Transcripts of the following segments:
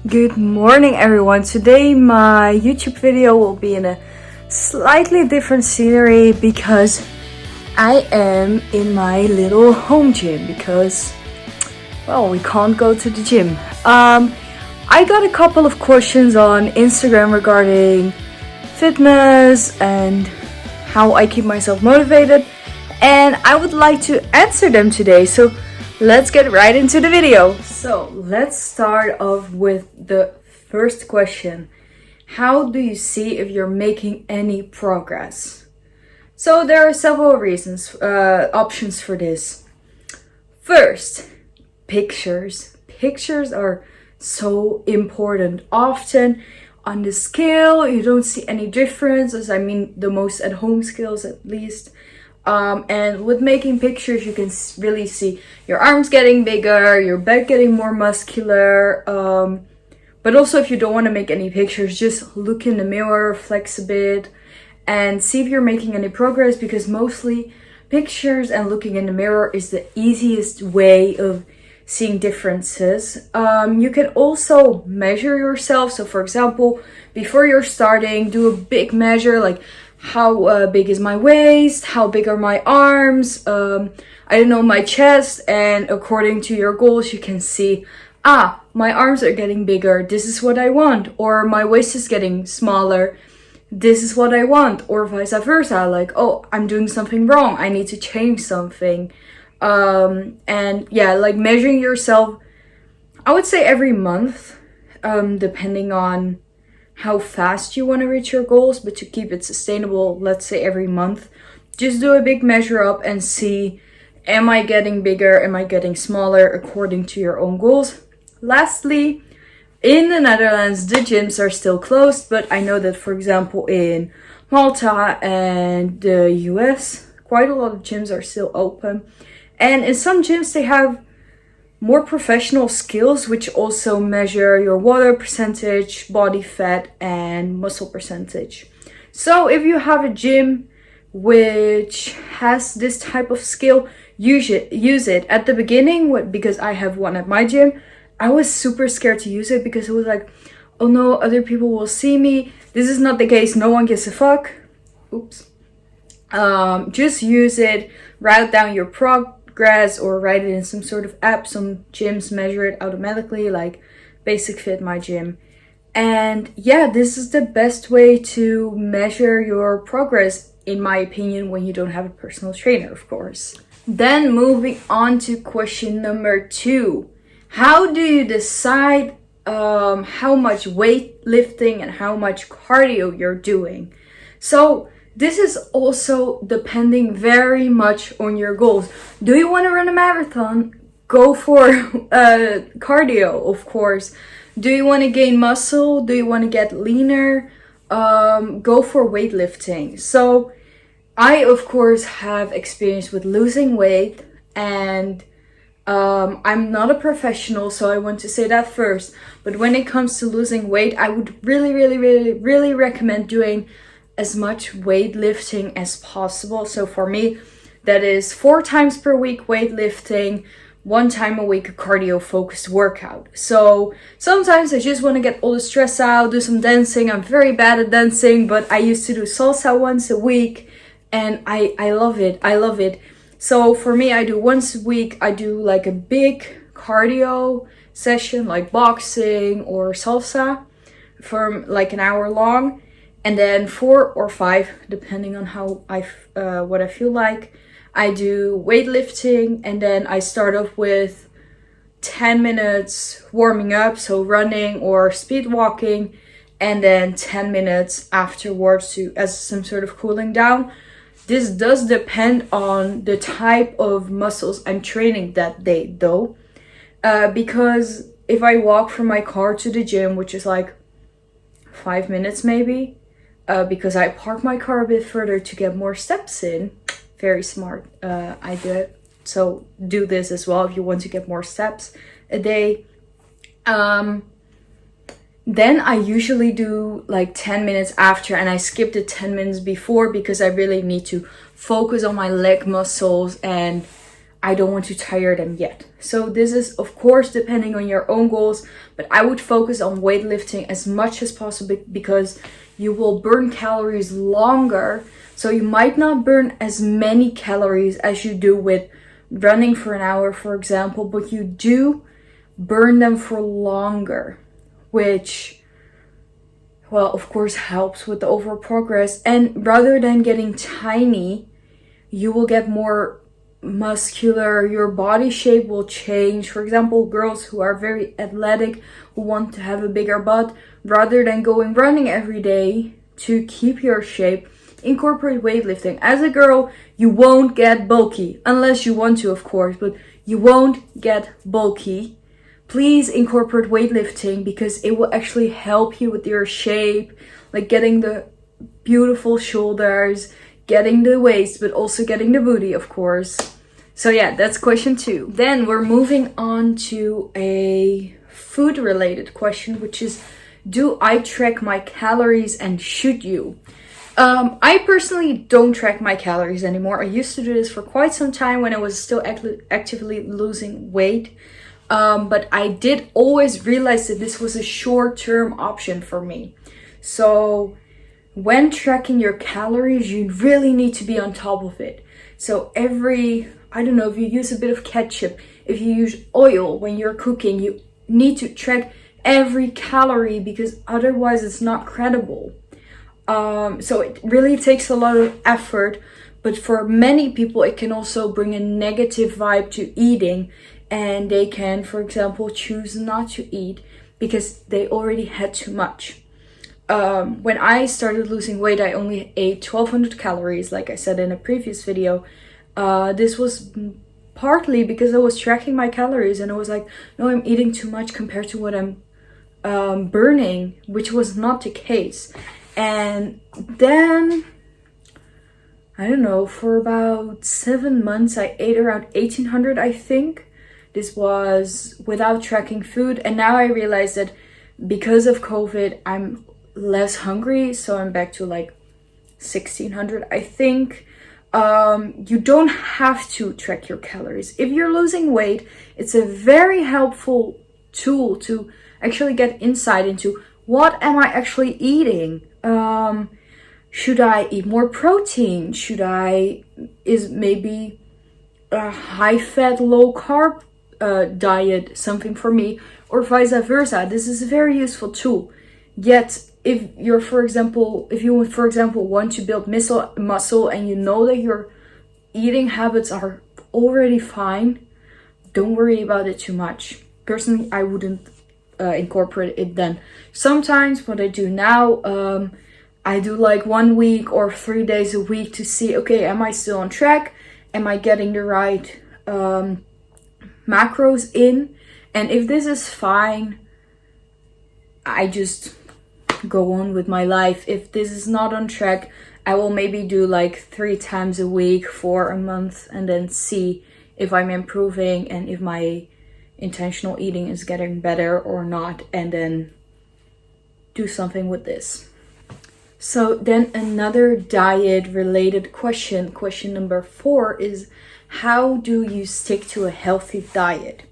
Good morning everyone. Today my YouTube video will be in a slightly different scenery because I am in my little home gym because, well, we can't go to the gym. I got a couple of questions on Instagram regarding fitness and how I keep myself motivated, and I would like to answer them today. So let's get right into the video. So let's start off with the first question. How do you see if you're making any progress? So there are several reasons, options for this. First, pictures. Pictures are so important. Often on the scale, you don't see any difference, I mean the most at home scales at least. And with making pictures, you can really see your arms getting bigger, your back getting more muscular. But also, if you don't want to make any pictures, just look in the mirror, flex a bit, and see if you're making any progress, because mostly pictures and looking in the mirror is the easiest way of seeing differences. You can also measure yourself. So for example, before you're starting, do a big measure, like how big is my waist, how big are my arms, I don't know, my chest, and according to your goals you can see, my arms are getting bigger, this is what I want, or my waist is getting smaller, this is what I want, or vice versa, like, oh, I'm doing something wrong, I need to change something. And yeah, like measuring yourself, I would say every month, depending on how fast you want to reach your goals, but to keep it sustainable, let's say every month, just do a big measure up and see, am I getting bigger, am I getting smaller according to your own goals. Lastly, in the Netherlands, the gyms are still closed, but I know that, for example, in Malta and the US, quite a lot of gyms are still open. And in some gyms, they have more professional scales, which also measure your water percentage, body fat, and muscle percentage. So if you have a gym which has this type of scale, use it. At the beginning, because I have one at my gym, I was super scared to use it because it was like, oh no, other people will see me. This is not the case. No one gives a fuck. Oops. Just use it. Write down your progress or write it in some sort of app. Some gyms measure it automatically, like Basic Fit My Gym. And yeah, this is the best way to measure your progress, in my opinion, when you don't have a personal trainer, of course. Then moving on to question number 2. How do you decide how much weightlifting and how much cardio you're doing? So this is also depending very much on your goals. Do you want to run a marathon? Go for cardio, of course. Do you want to gain muscle? Do you want to get leaner? Go for weightlifting. So I, of course, have experience with losing weight, and I'm not a professional, so I want to say that first. But when it comes to losing weight, I would really recommend doing as much weightlifting as possible. So for me, that is 4 times per week weightlifting, 1 time a week a cardio focused workout. So sometimes I just want to get all the stress out, do some dancing. I'm very bad at dancing, but I used to do salsa once a week, and I love it. I love it. So for me, I do once a week, I do like a big cardio session, like boxing or salsa, for like an hour long. And then 4 or 5, depending on how what I feel like, I do weightlifting. And then I start off with 10 minutes warming up, so running or speed walking, and then 10 minutes afterwards as some sort of cooling down. This does depend on the type of muscles I'm training that day, though. Because if I walk from my car to the gym, which is like 5 minutes maybe, because I park my car a bit further to get more steps in. Very smart. I do it. So do this as well if you want to get more steps a day. Then I usually do like 10 minutes after, and I skip the 10 minutes before because I really need to focus on my leg muscles and I don't want to tire them yet. So this is of course depending on your own goals, but I would focus on weightlifting as much as possible because you will burn calories longer. So you might not burn as many calories as you do with running for an hour, for example, but you do burn them for longer, which, well, of course helps with the overall progress. And rather than getting tiny, you will get more muscular, your body shape will change. For example, girls who are very athletic, who want to have a bigger butt, rather than going running every day to keep your shape, incorporate weightlifting. As a girl, you won't get bulky, unless you want to, of course, but you won't get bulky. Please incorporate weightlifting because it will actually help you with your shape, like getting the beautiful shoulders, getting the waist, but also getting the booty, of course. So yeah, that's question 2. Then we're moving on to a food related question, which is, do I track my calories and should you? I personally don't track my calories anymore. I used to do this for quite some time when I was still actively losing weight. But I did always realize that this was a short-term option for me. So when tracking your calories, you really need to be on top of it. So I don't know, if you use a bit of ketchup, if you use oil when you're cooking, you need to track every calorie because otherwise it's not credible. So it really takes a lot of effort, but for many people it can also bring a negative vibe to eating, and they can, for example, choose not to eat because they already had too much. When I started losing weight, I only ate 1200 calories, like I said in a previous video. This was partly because I was tracking my calories and I was like, no, I'm eating too much compared to what I'm burning, which was not the case. And then, I don't know, for about 7 months, I ate around 1800, I think. This was without tracking food. And now I realize that because of COVID, I'm less hungry. So I'm back to like 1600, I think. You don't have to track your calories. If you're losing weight, it's a very helpful tool to actually get insight into what am I actually eating. Should I eat more protein? Is maybe a high fat, low carb diet something for me, or vice versa? This is a very useful tool. Yet, if you, for example, want to build muscle and you know that your eating habits are already fine, don't worry about it too much. Personally, I wouldn't incorporate it then. Sometimes what I do now, I do like 1 week or 3 days a week to see, okay, am I still on track? Am I getting the right macros in? And if this is fine, I just go on with my life. If this is not on track, I will maybe do like 3 times a week for a month and then see if I'm improving and if my intentional eating is getting better or not, and then do something with this. So then another diet related question number 4 is, how do you stick to a healthy diet?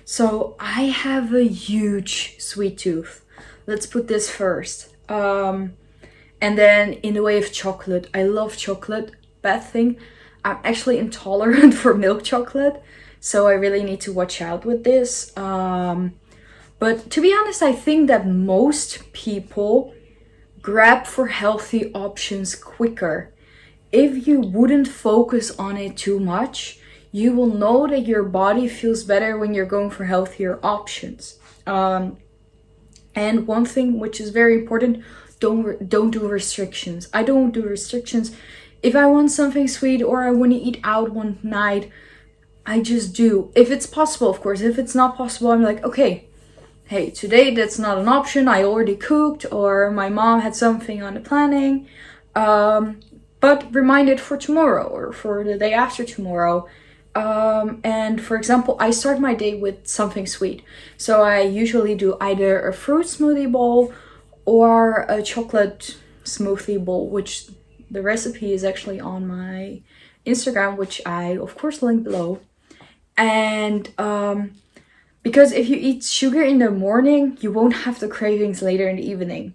So I have a huge sweet tooth. Let's put this first. And then in the way of chocolate, I love chocolate. Bad thing, I'm actually intolerant for milk chocolate. So I really need to watch out with this. But to be honest, I think that most people grab for healthy options quicker. If you wouldn't focus on it too much, you will know that your body feels better when you're going for healthier options. And one thing which is very important, don't do restrictions. I don't do restrictions. If I want something sweet or I want to eat out one night, I just do. If it's possible, of course. If it's not possible, I'm like, okay, hey, today that's not an option. I already cooked, or my mom had something on the planning. But remind it for tomorrow or for the day after tomorrow. And for example, I start my day with something sweet. So I usually do either a fruit smoothie bowl or a chocolate smoothie bowl, which the recipe is actually on my Instagram, which I of course link below. And because if you eat sugar in the morning, you won't have the cravings later in the evening.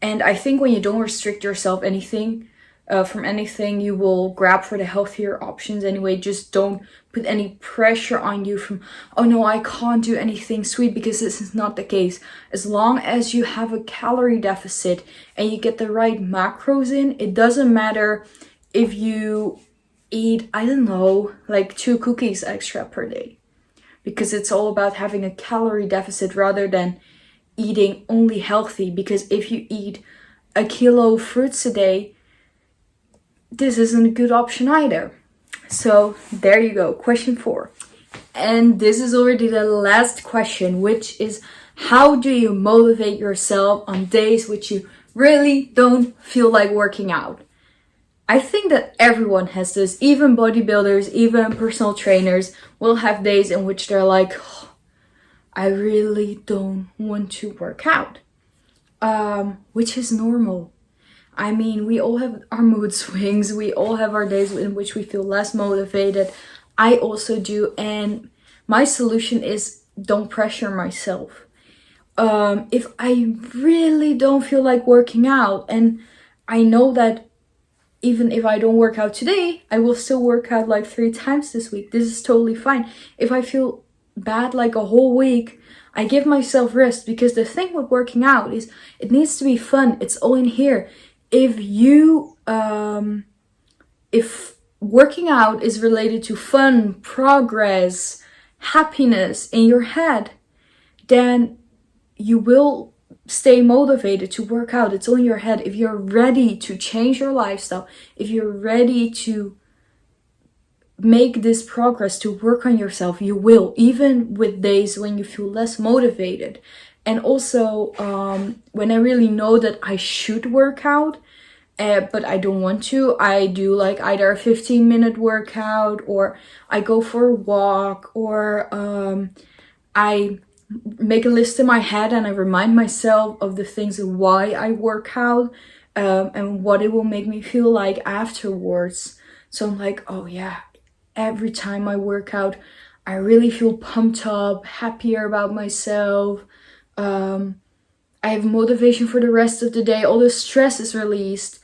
And I think when you don't restrict yourself from anything, you will grab for the healthier options anyway. Just don't put any pressure on you from, oh no, I can't do anything sweet, because this is not the case. As long as you have a calorie deficit and you get the right macros in, it doesn't matter if you eat, I don't know, like 2 cookies extra per day. Because it's all about having a calorie deficit rather than eating only healthy. Because if you eat a kilo of fruits a day, this isn't a good option either. So there you go, question 4. And this is already the last question, which is, how do you motivate yourself on days which you really don't feel like working out? I think that everyone has this. Even bodybuilders, even personal trainers will have days in which they're like, oh, I really don't want to work out, which is normal. I mean, we all have our mood swings. We all have our days in which we feel less motivated. I also do. And my solution is, don't pressure myself. If I really don't feel like working out, and I know that even if I don't work out today, I will still work out like 3 times this week. This is totally fine. If I feel bad like a whole week, I give myself rest, because the thing with working out is it needs to be fun. It's all in here. If working out is related to fun, progress, happiness in your head, then you will stay motivated to work out. It's all in your head. If you're ready to change your lifestyle, if you're ready to make this progress, to work on yourself, you will, even with days when you feel less motivated. And also, when I really know that I should work out, but I don't want to, I do like either a 15-minute workout, or I go for a walk, or I make a list in my head and I remind myself of the things and why I work out, and what it will make me feel like afterwards. So I'm like, oh yeah, every time I work out, I really feel pumped up, happier about myself. I have motivation for the rest of the day. All the stress is released.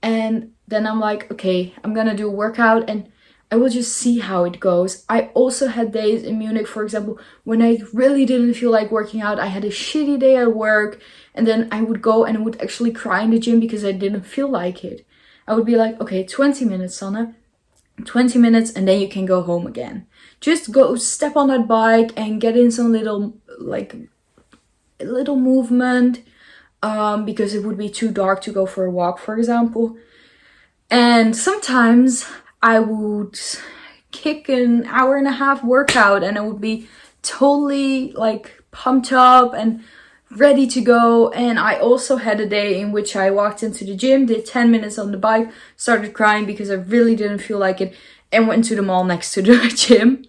And then I'm like, okay, I'm gonna do a workout and I will just see how it goes. I also had days in Munich, for example, when I really didn't feel like working out. I had a shitty day at work, and then I would go and I would actually cry in the gym because I didn't feel like it. I would be like, okay, 20 minutes, Sanne. 20 minutes and then you can go home again. Just go step on that bike and get in some little movement, because it would be too dark to go for a walk, for example. And sometimes I would kick an hour and a half workout and I would be totally like pumped up and ready to go. And I also had a day in which I walked into the gym, did 10 minutes on the bike, started crying because I really didn't feel like it, and went to the mall next to the gym.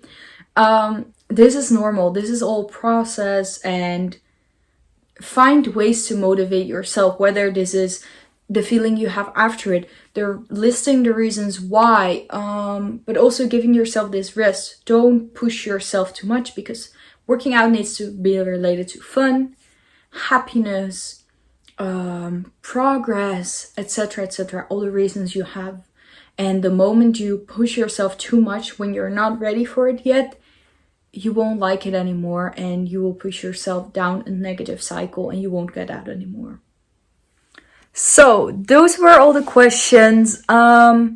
This is normal. This is all process, and find ways to motivate yourself, whether this is the feeling you have after it, they're listing the reasons why, but also giving yourself this rest. Don't push yourself too much, because working out needs to be related to fun, happiness, progress, etc., etc., all the reasons you have. And the moment you push yourself too much when you're not ready for it yet, you won't like it anymore, and you will push yourself down a negative cycle and you won't get out anymore. So those were all the questions. I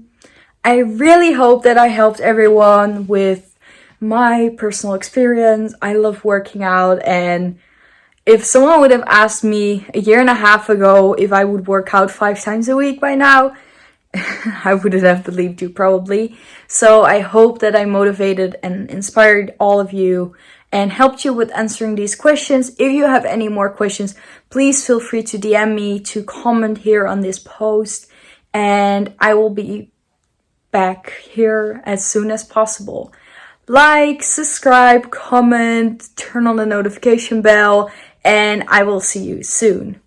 really hope that I helped everyone with my personal experience. I love working out, and if someone would have asked me a year and a half ago if I would work out 5 times a week by now, I wouldn't have believed you, probably. So I hope that I motivated and inspired all of you and helped you with answering these questions. If you have any more questions, please feel free to DM me, to comment here on this post, and I will be back here as soon as possible. Like, subscribe, comment, turn on the notification bell, and I will see you soon.